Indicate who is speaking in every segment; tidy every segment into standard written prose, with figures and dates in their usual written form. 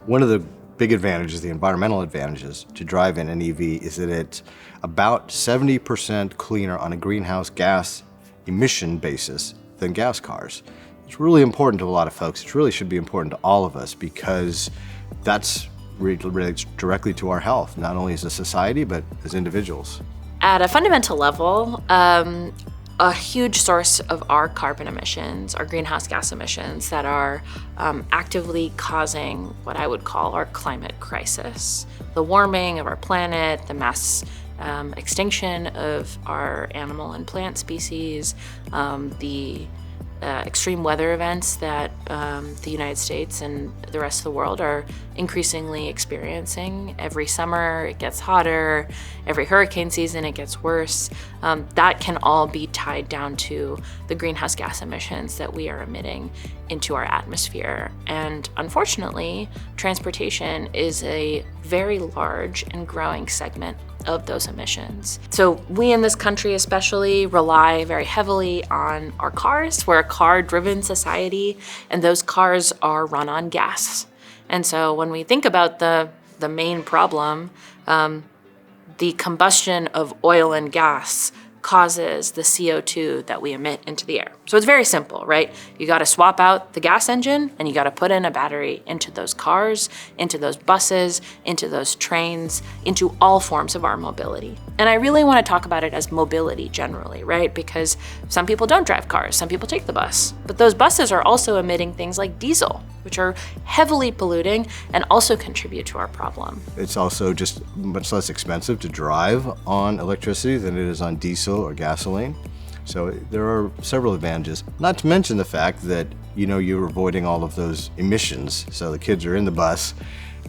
Speaker 1: One of the big advantages, the environmental advantages to drive in an EV is that it's about 70% cleaner on a greenhouse gas emission basis than gas cars. It's really important to a lot of folks. It really should be important to all of us because that's relates directly to our health, not only as a society, but as individuals.
Speaker 2: At a fundamental level, a huge source of our carbon emissions are greenhouse gas emissions that are actively causing what I would call our climate crisis. The warming of our planet, the mass extinction of our animal and plant species, the extreme weather events that the United States and the rest of the world are increasingly experiencing. Every summer it gets hotter, every hurricane season it gets worse. That can all be tied down to the greenhouse gas emissions that we are emitting into our atmosphere. And unfortunately, transportation is a very large and growing segment of those emissions. So we in this country especially rely very heavily on our cars. We're a car-driven society, and those cars are run on gas. And so when we think about the main problem, the combustion of oil and gas causes the CO2 that we emit into the air. So it's very simple, right? You gotta swap out the gas engine and you gotta put in a battery into those cars, into those buses, into those trains, into all forms of our mobility. And I really wanna talk about it as mobility generally, right? Because some people don't drive cars, some people take the bus. But those buses are also emitting things like diesel, which are heavily polluting and also contribute to our problem.
Speaker 1: It's also just much less expensive to drive on electricity than it is on diesel or gasoline. So there are several advantages, not to mention the fact that you're avoiding all of those emissions. So the kids are in the bus,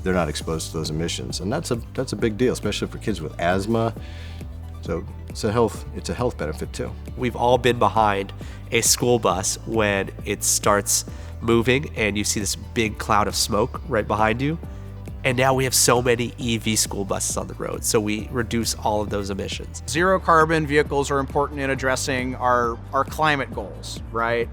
Speaker 1: they're not exposed to those emissions. And that's a big deal, especially for kids with asthma. So it's a health benefit too.
Speaker 3: We've all been behind a school bus when it starts moving and you see this big cloud of smoke right behind you. And now we have so many EV school buses on the road, so we reduce all of those emissions.
Speaker 4: Zero carbon vehicles are important in addressing our climate goals, right?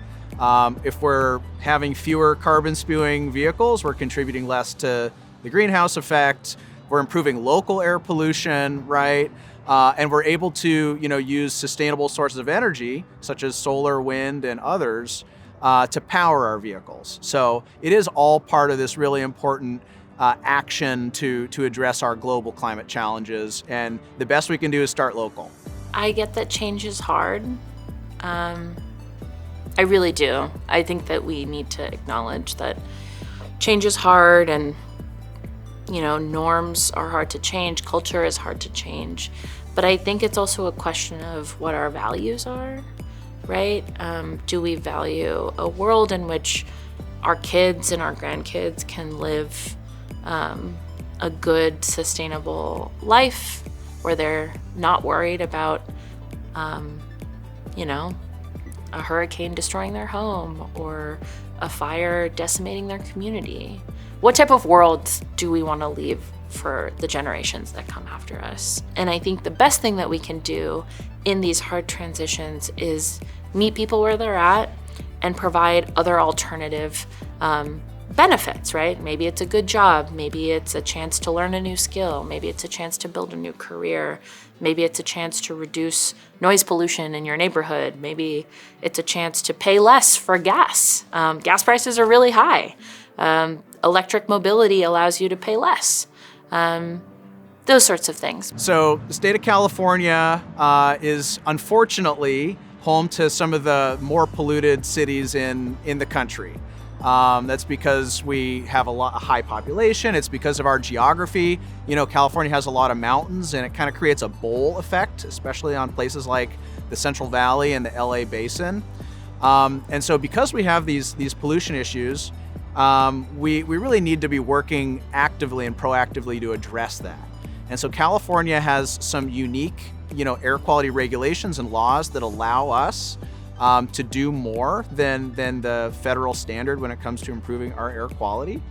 Speaker 4: If we're having fewer carbon spewing vehicles, we're contributing less to the greenhouse effect. We're improving local air pollution, right? And we're able to, use sustainable sources of energy, such as solar, wind, and others, to power our vehicles. So it is all part of this really important action to address our global climate challenges. And the best we can do is start local.
Speaker 2: I get that change is hard. I really do. I think that we need to acknowledge that change is hard and, norms are hard to change, culture is hard to change. But I think it's also a question of what our values are, right? Do we value a world in which our kids and our grandkids can live a good, sustainable life where they're not worried about, a hurricane destroying their home or a fire decimating their community? What type of world do we want to leave for the generations that come after us? And I think the best thing that we can do in these hard transitions is meet people where they're at and provide other alternative benefits, right? Maybe it's a good job, maybe it's a chance to learn a new skill, maybe it's a chance to build a new career, maybe it's a chance to reduce noise pollution in your neighborhood, maybe it's a chance to pay less for gas. Gas prices are really high. Electric mobility allows you to pay less. Those sorts of things.
Speaker 4: So the state of California is unfortunately home to some of the more polluted cities in the country. That's because we have a high population. It's because of our geography. California has a lot of mountains, and it kind of creates a bowl effect, especially on places like the Central Valley and the LA Basin. And so because we have these pollution issues, we really need to be working actively and proactively to address that. And so California has some unique, air quality regulations and laws that allow us to do more than the federal standard when it comes to improving our air quality.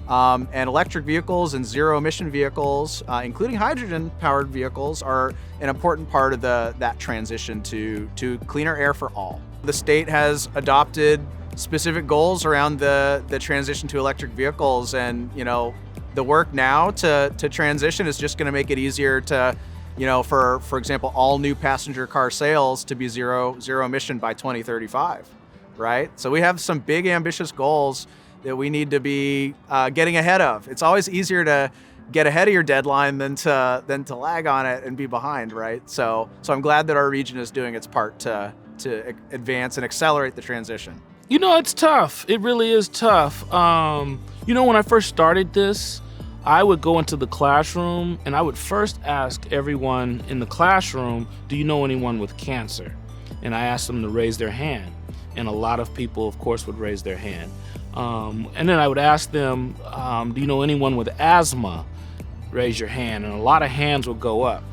Speaker 4: And electric vehicles and zero emission vehicles, including hydrogen powered vehicles, are an important part of that transition to cleaner air for all. The state has adopted specific goals around the transition to electric vehicles, and the work now to transition is just going to make it easier to, for example, all new passenger car sales to be zero emission by 2035, right? So we have some big ambitious goals that we need to be getting ahead of. It's always easier to get ahead of your deadline than to lag on it and be behind, right? So I'm glad that our region is doing its part to advance and accelerate the transition.
Speaker 5: It's tough. It really is tough. When I first started this, I would go into the classroom and I would first ask everyone in the classroom, do you know anyone with cancer? And I asked them to raise their hand. And a lot of people, of course, would raise their hand. And then I would ask them, do you know anyone with asthma? Raise your hand. And a lot of hands would go up.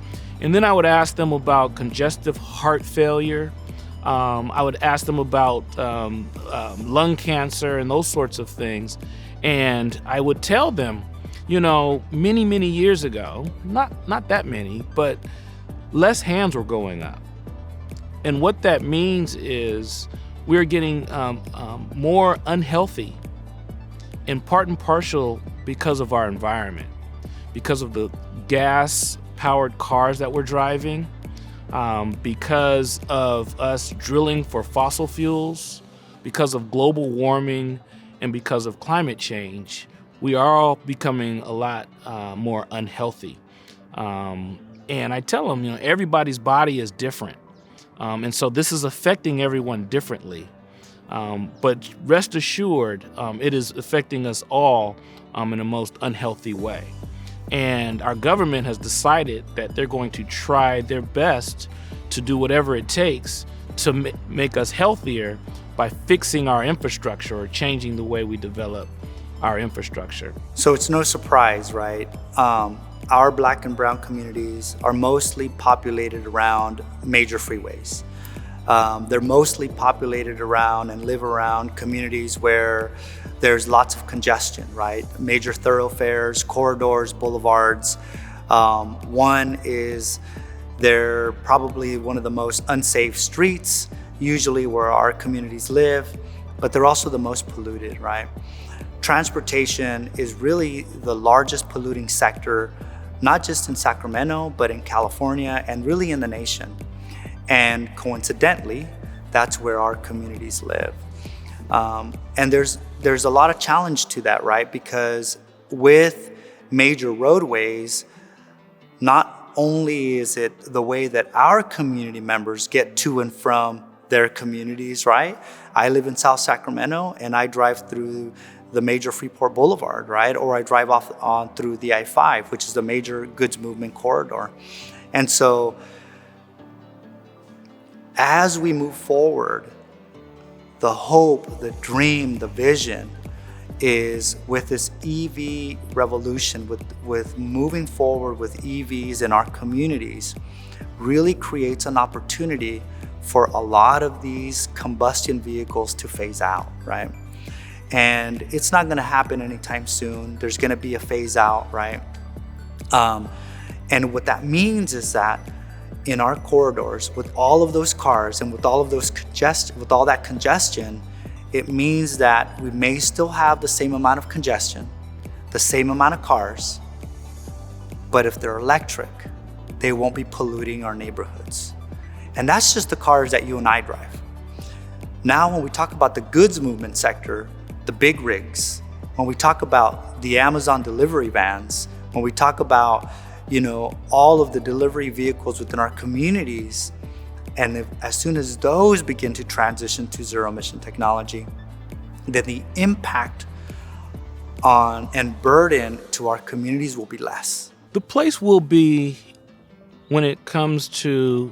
Speaker 5: And then I would ask them about congestive heart failure. I would ask them about lung cancer and those sorts of things. And I would tell them, many, many years ago, not that many, but less hands were going up. And what that means is we're getting more unhealthy, in part and partial because of our environment, because of the gas-powered cars that we're driving, because of us drilling for fossil fuels, because of global warming, and because of climate change. We are all becoming a lot more unhealthy. And I tell them, everybody's body is different. And so this is affecting everyone differently. But rest assured, it is affecting us all in the most unhealthy way. And our government has decided that they're going to try their best to do whatever it takes to make us healthier by fixing our infrastructure or changing the way we develop our infrastructure.
Speaker 6: So it's no surprise, right? Our Black and brown communities are mostly populated around major freeways. They're mostly populated around and live around communities where there's lots of congestion, right? Major thoroughfares, corridors, boulevards. One is they're probably one of the most unsafe streets, usually where our communities live, but they're also the most polluted, right? Transportation is really the largest polluting sector, not just in Sacramento, but in California and really in the nation. And coincidentally, that's where our communities live. And there's a lot of challenge to that, right? Because with major roadways, not only is it the way that our community members get to and from their communities, right? I live in South Sacramento and I drive through the major Freeport Boulevard, right? Or I drive off on through the I-5, which is the major goods movement corridor. And so as we move forward, the hope, the dream, the vision is with this EV revolution, with moving forward with EVs in our communities, really creates an opportunity for a lot of these combustion vehicles to phase out, right? And it's not gonna happen anytime soon. There's gonna be a phase out, right? And what that means is that in our corridors, with all of those cars and with all of those that congestion, it means that we may still have the same amount of congestion, the same amount of cars, but if they're electric, they won't be polluting our neighborhoods. And that's just the cars that you and I drive. Now, when we talk about the goods movement sector, the big rigs, when we talk about the Amazon delivery vans, when we talk about all of the delivery vehicles within our communities, and as soon as those begin to transition to zero emission technology, then the impact on and burden to our communities will be less.
Speaker 5: The place will be, when it comes to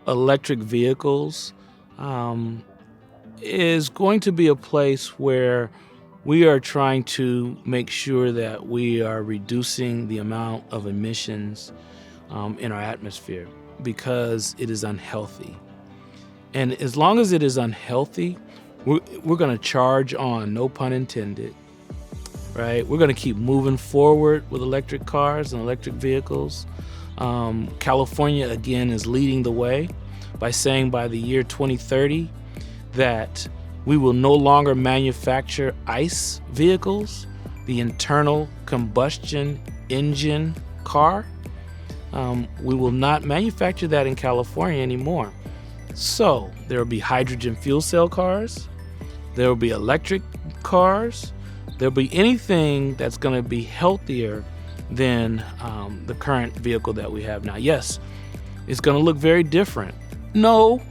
Speaker 5: electric vehicles, is going to be a place where we are trying to make sure that we are reducing the amount of emissions in our atmosphere, because it is unhealthy. And as long as it is unhealthy, we're going to charge on, no pun intended, right? We're going to keep moving forward with electric cars and electric vehicles. California, again, is leading the way by saying by the year 2030 that we will no longer manufacture ICE vehicles, the internal combustion engine car. We will not manufacture that in California anymore. So there will be hydrogen fuel cell cars, there will be electric cars, there'll be anything that's going to be healthier than the current vehicle that we have now. Yes, it's going to look very different. No,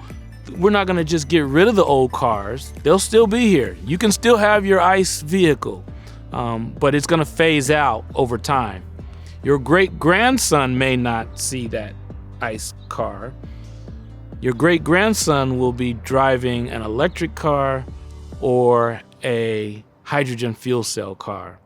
Speaker 5: we're not going to just get rid of the old cars. They'll still be here. You can still have your ICE vehicle, but it's going to phase out over time. Your great-grandson may not see that ICE car. Your great-grandson will be driving an electric car or a hydrogen fuel cell car.